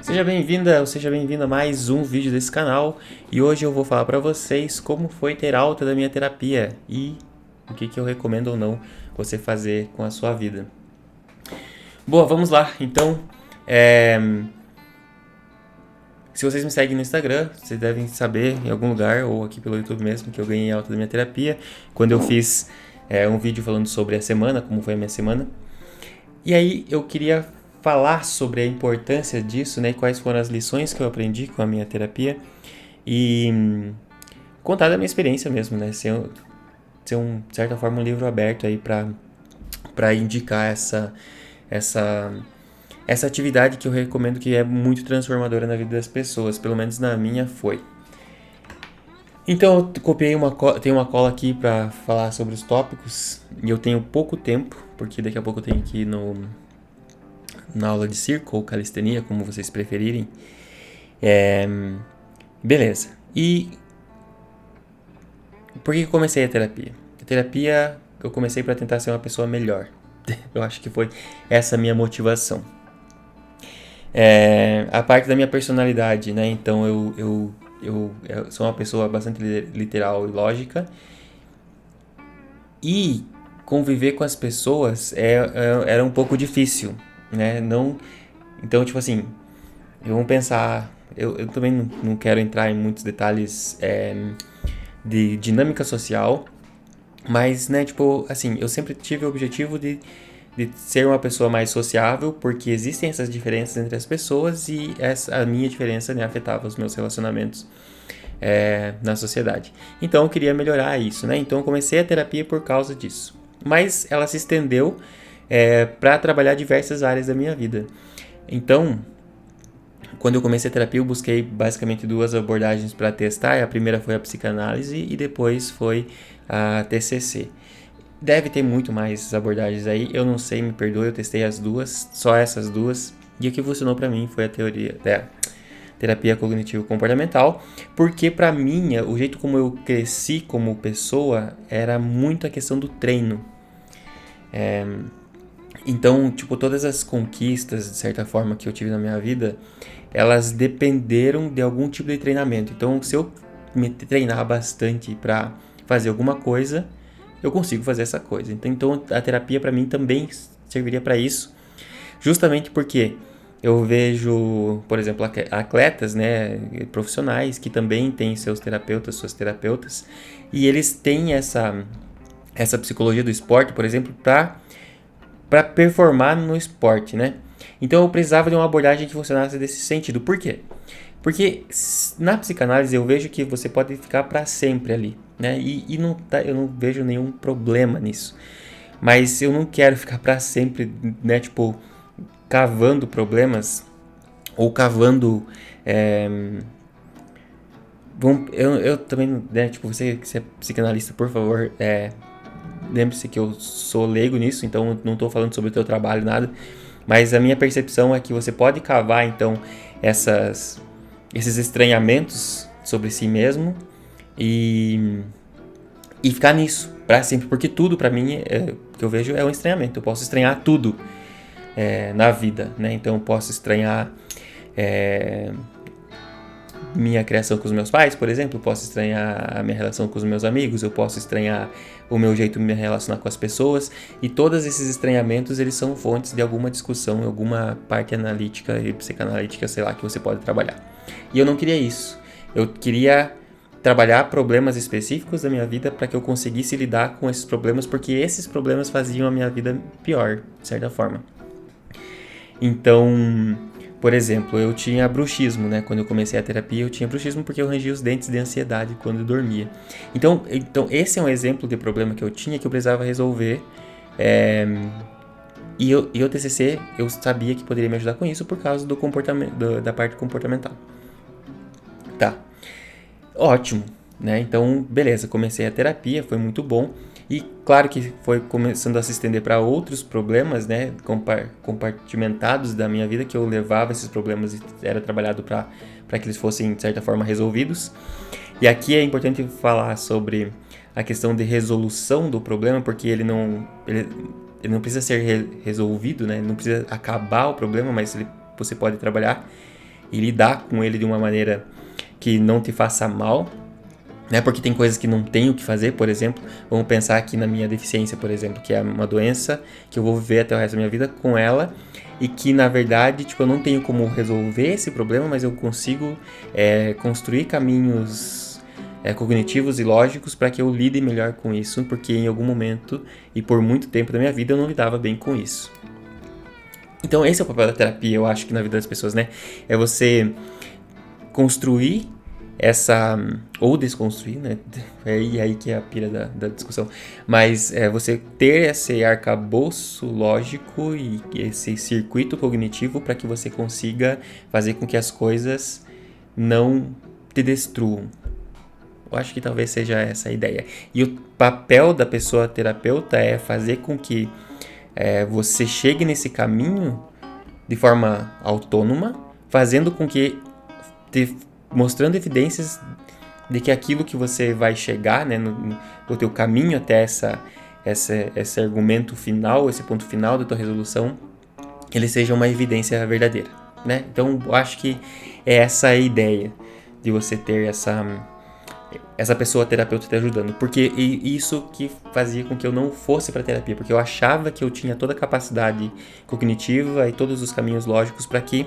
Seja bem-vinda ou seja bem-vindo a mais um vídeo desse canal e hoje eu vou falar para vocês como foi ter alta da minha terapia e o que eu recomendo ou não você fazer com a sua vida. Boa, vamos lá. Então, se vocês me seguem no Instagram, vocês devem saber em algum lugar ou aqui pelo YouTube mesmo que eu ganhei alta da minha terapia quando eu fiz um vídeo falando sobre a semana, como foi a minha semana. E aí eu queria falar sobre a importância disso, né, e quais foram as lições que eu aprendi com a minha terapia e contar da minha experiência mesmo, né, ser de certa forma, um livro aberto aí para indicar essa atividade que eu recomendo, que é muito transformadora na vida das pessoas, pelo menos na minha foi. Então eu copiei tenho uma cola aqui para falar sobre os tópicos e eu tenho pouco tempo, porque daqui a pouco eu tenho que ir na aula de circo ou calistenia, como vocês preferirem. Beleza. E por que eu comecei a terapia? A terapia eu comecei para tentar ser uma pessoa melhor. Eu acho que foi essa a minha motivação. A parte da minha personalidade, né? Então eu sou uma pessoa bastante literal e lógica. E conviver com as pessoas era um pouco difícil, né? Então, tipo assim, vamos pensar. Eu também não quero entrar em muitos detalhes de dinâmica social, mas, né, tipo, assim, eu sempre tive o objetivo de ser uma pessoa mais sociável, porque existem essas diferenças entre as pessoas e a minha diferença, né, afetava os meus relacionamentos na sociedade. Então eu queria melhorar isso, né? Então eu comecei a terapia por causa disso. Mas ela se estendeu para trabalhar diversas áreas da minha vida. Então, quando eu comecei a terapia, eu busquei basicamente duas abordagens para testar. A primeira foi a psicanálise e depois foi a TCC. Deve ter muito mais abordagens aí, eu não sei, me perdoe, eu testei as duas, só essas duas. E o que funcionou para mim foi a terapia cognitivo-comportamental, porque para mim, o jeito como eu cresci como pessoa era muito a questão do treino. Então, tipo, todas as conquistas, de certa forma, que eu tive na minha vida, elas dependeram de algum tipo de treinamento. Então, se eu me treinar bastante para fazer alguma coisa, eu consigo fazer essa coisa. Então a terapia para mim também serviria para isso, justamente porque eu vejo, por exemplo, atletas, né, profissionais que também têm seus terapeutas, suas terapeutas, e eles têm essa psicologia do esporte, por exemplo, para performar no esporte, né? Então eu precisava de uma abordagem que funcionasse desse sentido. Por quê? Porque na psicanálise eu vejo que você pode ficar para sempre ali, né? E não eu não vejo nenhum problema nisso. Mas eu não quero ficar para sempre, né? Tipo, cavando problemas ou cavando. Eu também, né? Tipo, você que é psicanalista, por favor, lembre-se que eu sou leigo nisso, então não estou falando sobre o teu trabalho, nada. Mas a minha percepção é que você pode cavar, então, esses estranhamentos sobre si mesmo e ficar nisso para sempre, porque tudo para mim que eu vejo é um estranhamento. Eu posso estranhar tudo na vida, né? Então eu posso estranhar minha criação com os meus pais, por exemplo, eu posso estranhar a minha relação com os meus amigos, eu posso estranhar o meu jeito de me relacionar com as pessoas, e todos esses estranhamentos, eles são fontes de alguma discussão, alguma parte analítica e psicanalítica, sei lá, que você pode trabalhar. E eu não queria isso. Eu queria trabalhar problemas específicos da minha vida para que eu conseguisse lidar com esses problemas, porque esses problemas faziam a minha vida pior, de certa forma. Então, por exemplo, eu tinha bruxismo, né? Quando eu comecei a terapia, eu tinha bruxismo porque eu rangia os dentes de ansiedade quando eu dormia. Então esse é um exemplo de problema que eu tinha que eu precisava resolver. E o TCC, eu sabia que poderia me ajudar com isso por causa do comportamento, da parte comportamental. Tá. Ótimo, né? Então, beleza, comecei a terapia, foi muito bom. E claro que foi começando a se estender para outros problemas, né, compartimentados da minha vida, que eu levava esses problemas e era trabalhado para que eles fossem, de certa forma, resolvidos. E aqui é importante falar sobre a questão de resolução do problema, porque ele não precisa ser resolvido, né, não precisa acabar o problema, mas você pode trabalhar. e lidar com ele de uma maneira que não te faça mal, né? Porque tem coisas que não tem o que fazer, por exemplo, vamos pensar aqui na minha deficiência, por exemplo, que é uma doença que eu vou viver até o resto da minha vida com ela e que, na verdade, tipo, eu não tenho como resolver esse problema, mas eu consigo construir caminhos cognitivos e lógicos para que eu lide melhor com isso, porque em algum momento e por muito tempo da minha vida eu não lidava bem com isso. Então esse é o papel da terapia, eu acho que na vida das pessoas, né? É você construir ou desconstruir, né? É aí que é a pira da discussão. Mas você ter esse arcabouço lógico e esse circuito cognitivo para que você consiga fazer com que as coisas não te destruam. Eu acho que talvez seja essa a ideia. E o papel da pessoa terapeuta é fazer com que você chegue nesse caminho de forma autônoma, fazendo com que mostrando evidências de que aquilo que você vai chegar, né, no teu caminho até esse argumento final, esse ponto final da tua resolução, ele seja uma evidência verdadeira, né? Então, eu acho que é essa a ideia de você ter essa pessoa terapeuta te ajudando, porque isso que fazia com que eu não fosse para terapia, porque eu achava que eu tinha toda a capacidade cognitiva e todos os caminhos lógicos para que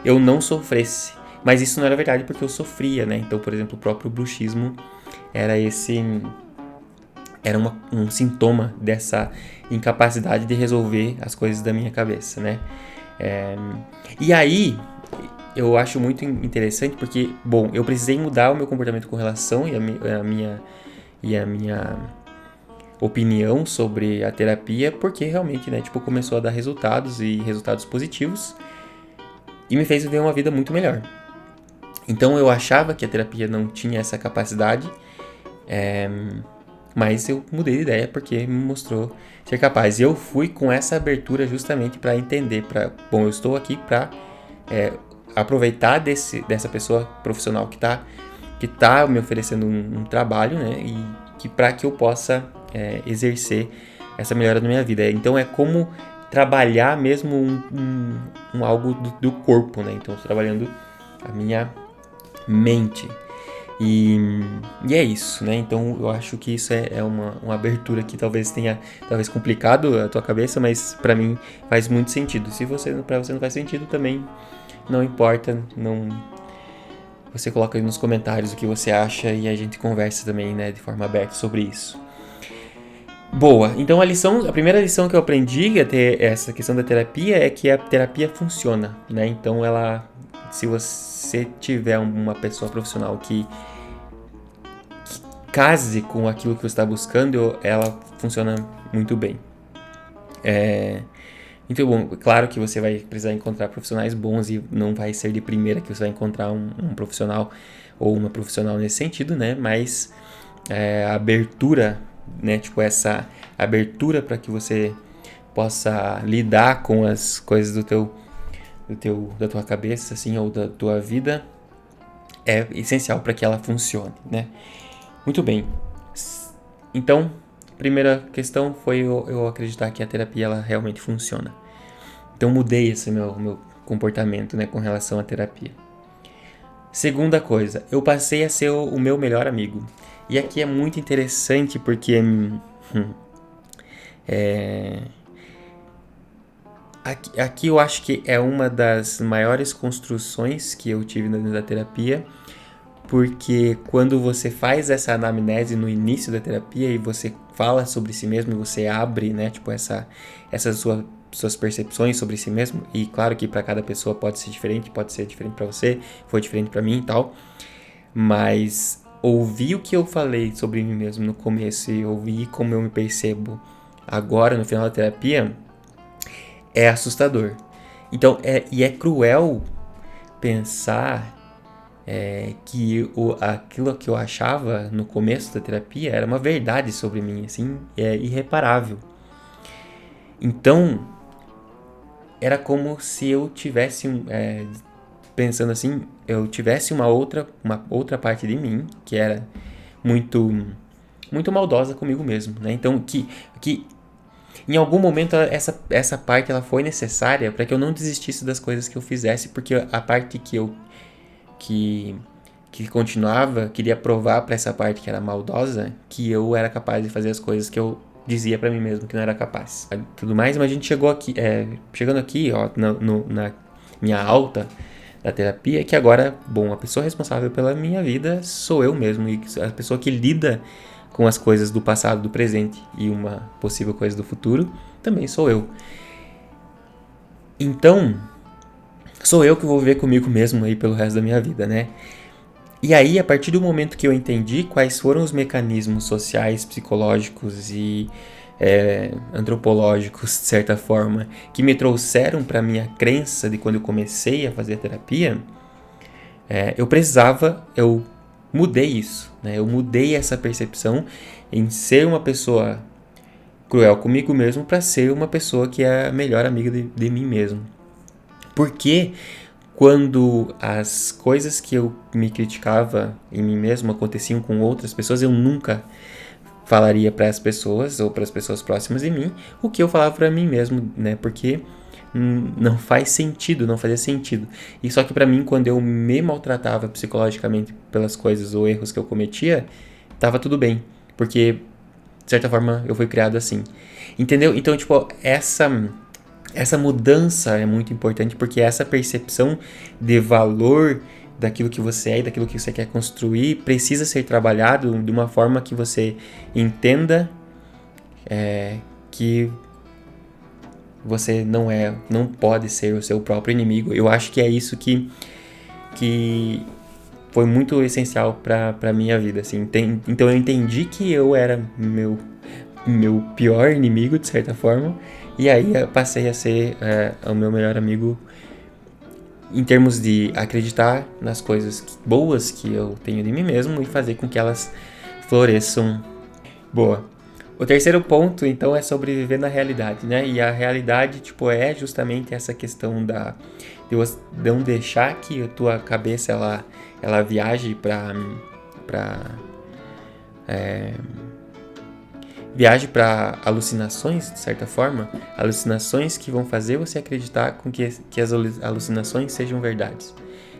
eu não sofresse. Mas isso não era verdade porque eu sofria, né? Então, por exemplo, o próprio bruxismo era um sintoma dessa incapacidade de resolver as coisas da minha cabeça, né? E aí, eu acho muito interessante porque, bom, eu precisei mudar o meu comportamento com relação e a minha opinião sobre a terapia, porque realmente, né, tipo, começou a dar resultados e resultados positivos e me fez viver uma vida muito melhor. Então eu achava que a terapia não tinha essa capacidade, mas eu mudei de ideia porque me mostrou ser capaz. E eu fui com essa abertura justamente para entender, bom, eu estou aqui para aproveitar dessa pessoa profissional que tá me oferecendo um trabalho, né, e que para que eu possa exercer essa melhora na minha vida. Então é como trabalhar mesmo algo do corpo, né? Então eu estou trabalhando a minha mente. E é isso, né? Então eu acho que isso é uma abertura que talvez tenha complicado a tua cabeça, mas pra mim faz muito sentido. Se pra você não faz sentido também, não importa, você coloca aí nos comentários o que você acha e a gente conversa também, né, de forma aberta sobre isso. Boa, então a primeira lição que eu aprendi a ter essa questão da terapia é que a terapia funciona, né? Então se você tiver uma pessoa profissional que case com aquilo que você está buscando, ela funciona muito bem. Então, bom, claro que você vai precisar encontrar profissionais bons e não vai ser de primeira que você vai encontrar um profissional ou uma profissional nesse sentido, né? Mas a abertura, né? Tipo, essa abertura para que você possa lidar com as coisas da tua cabeça, assim, ou da tua vida, é essencial para que ela funcione, né? Muito bem. Então, primeira questão foi eu acreditar que a terapia ela realmente funciona. Então, mudei esse meu comportamento, né, com relação à terapia. Segunda coisa, eu passei a ser o meu melhor amigo. E aqui é muito interessante porque aqui eu acho que é uma das maiores construções que eu tive da terapia, porque quando você faz essa anamnese no início da terapia e você fala sobre si mesmo e você abre, né, tipo essas suas percepções sobre si mesmo, e claro que para cada pessoa pode ser diferente para você, foi diferente para mim e tal, mas ouvir o que eu falei sobre mim mesmo no começo e ouvir como eu me percebo agora no final da terapia é assustador. Então, é cruel pensar que aquilo que eu achava no começo da terapia era uma verdade sobre mim, assim, é irreparável. Então, era como se eu tivesse, pensando assim, eu tivesse uma outra parte de mim que era muito, muito maldosa comigo mesmo, né? Então, que em algum momento essa parte ela foi necessária para que eu não desistisse das coisas que eu fizesse, porque a parte que, que continuava queria provar para essa parte que era maldosa que eu era capaz de fazer as coisas que eu dizia para mim mesmo que não era capaz. Tudo mais, mas a gente chegando aqui, ó, na minha alta da terapia, que agora, bom, a pessoa responsável pela minha vida sou eu mesmo, e a pessoa que lida com as coisas do passado, do presente e uma possível coisa do futuro também sou eu. Então, sou eu que vou viver comigo mesmo aí pelo resto da minha vida, né? E aí, a partir do momento que eu entendi quais foram os mecanismos sociais, psicológicos e antropológicos, de certa forma, que me trouxeram para minha crença de quando eu comecei a fazer a terapia, eu mudei isso, né? Eu mudei essa percepção em ser uma pessoa cruel comigo mesmo para ser uma pessoa que é a melhor amiga de mim mesmo. Porque quando as coisas que eu me criticava em mim mesmo aconteciam com outras pessoas, eu nunca falaria para as pessoas ou para as pessoas próximas de mim o que eu falava para mim mesmo, né? Porque não faz sentido, não fazia sentido. E só que para mim, quando eu me maltratava psicologicamente pelas coisas ou erros que eu cometia, tava tudo bem, porque de certa forma eu fui criado assim. Entendeu? Então, tipo, essa mudança é muito importante, porque essa percepção de valor daquilo que você é e daquilo que você quer construir precisa ser trabalhado de uma forma que você entenda que você não pode ser o seu próprio inimigo. Eu acho que é isso que foi muito essencial para minha vida, assim. Então eu entendi que eu era meu pior inimigo, de certa forma, e aí eu passei a ser o meu melhor amigo em termos de acreditar nas coisas boas que eu tenho de mim mesmo e fazer com que elas floresçam. Boa. O terceiro ponto, então, é sobreviver na realidade, né? E a realidade, tipo, é justamente essa questão de não deixar que a tua cabeça, ela viaje viaje para alucinações, de certa forma, alucinações que vão fazer você acreditar com que as alucinações sejam verdades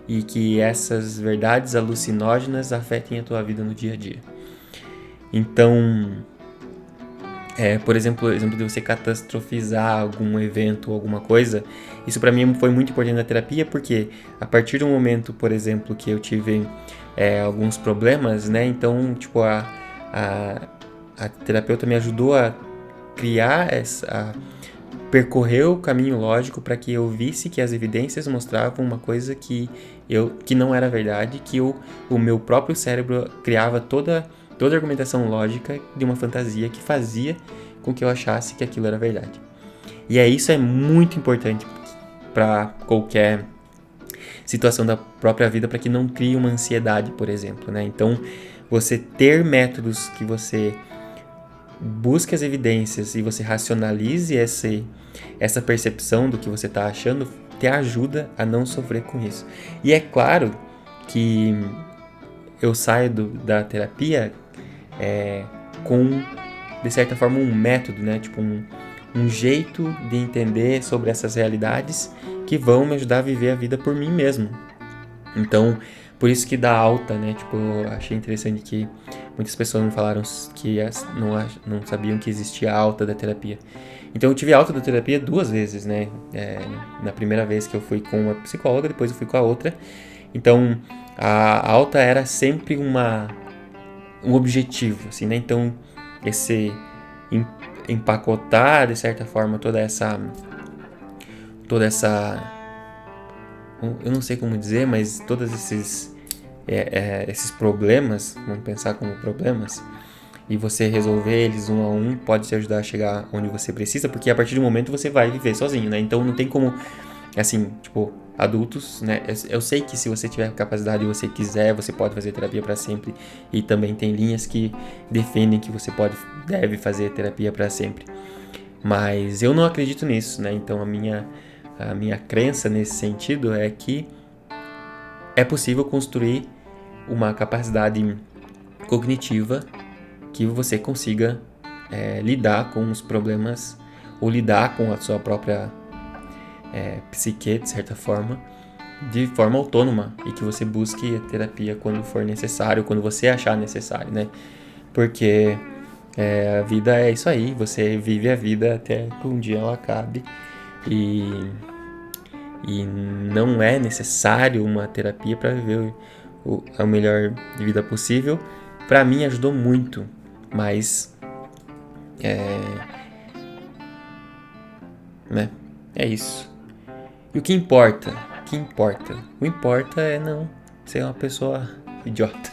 e que essas verdades alucinógenas afetem a tua vida no dia a dia. Então, por exemplo, de você catastrofizar algum evento ou alguma coisa, isso para mim foi muito importante na terapia, porque a partir do momento, por exemplo, que eu tive alguns problemas, né, então, tipo, a terapeuta me ajudou a criar a percorrer o caminho lógico para que eu visse que as evidências mostravam uma coisa que não era verdade, que o meu próprio cérebro criava toda a argumentação lógica de uma fantasia que fazia com que eu achasse que aquilo era verdade. E isso é muito importante para qualquer situação da própria vida, para que não crie uma ansiedade, por exemplo, né? Então, você ter métodos que você busque as evidências e você racionalize essa percepção do que você está achando, te ajuda a não sofrer com isso. E é claro que eu saio da terapia com, de certa forma, um método, né? Tipo, um jeito de entender sobre essas realidades que vão me ajudar a viver a vida por mim mesmo. Então, por isso que dá alta, né? Tipo, eu achei interessante que muitas pessoas me falaram que não sabiam que existia alta da terapia. Então, eu tive alta da terapia 2 vezes, né? Na primeira vez que eu fui com uma psicóloga, depois eu fui com a outra. Então, a alta era sempre um objetivo, assim, né? Então, esse empacotar, de certa forma, toda essa eu não sei como dizer, mas todos esses problemas, vamos pensar como problemas, e você resolver eles um a um, pode te ajudar a chegar onde você precisa, porque a partir do momento você vai viver sozinho, né? Então não tem como, assim, tipo, adultos, né? Eu sei que se você tiver capacidade e você quiser, você pode fazer terapia para sempre, e também tem linhas que defendem que você deve fazer terapia para sempre. Mas eu não acredito nisso, né? Então a minha crença nesse sentido é que é possível construir uma capacidade cognitiva que você consiga lidar com os problemas ou lidar com a sua própria psique, de certa forma, de forma autônoma, e que você busque a terapia quando for necessário, quando você achar necessário, né? Porque a vida é isso aí, você vive a vida até que um dia ela acabe, e não é necessário uma terapia para viver a melhor vida possível. Para mim ajudou muito, mas né? É isso. E o que importa? O que importa? O importa é não ser uma pessoa idiota.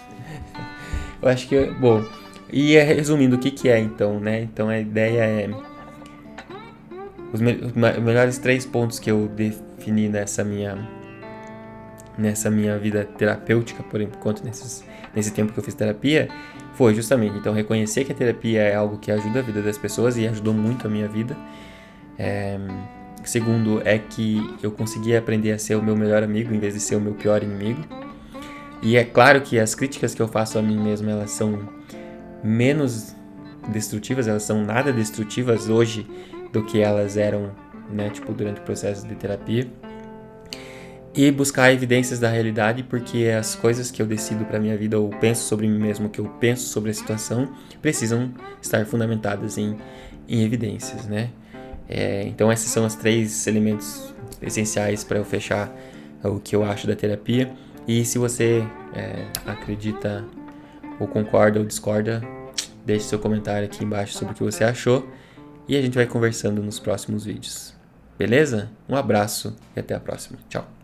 Eu acho que, bom, e resumindo, o que é então, né? Então a ideia é os melhores 3 pontos que eu defini nessa minha vida terapêutica, por enquanto nesse tempo que eu fiz terapia, foi justamente, então, reconhecer que a terapia é algo que ajuda a vida das pessoas e ajudou muito a minha vida. Segundo, é que eu consegui aprender a ser o meu melhor amigo em vez de ser o meu pior inimigo. E é claro que as críticas que eu faço a mim mesmo, elas são menos destrutivas, elas são nada destrutivas hoje do que elas eram, né, tipo, durante o processo de terapia. E buscar evidências da realidade, porque as coisas que eu decido para minha vida ou penso sobre mim mesmo, que eu penso sobre a situação, precisam estar fundamentadas em evidências, né? Então esses são os 3 elementos essenciais para eu fechar o que eu acho da terapia. E se você acredita ou concorda ou discorda, deixe seu comentário aqui embaixo sobre o que você achou e a gente vai conversando nos próximos vídeos. Beleza? Um abraço e até a próxima. Tchau!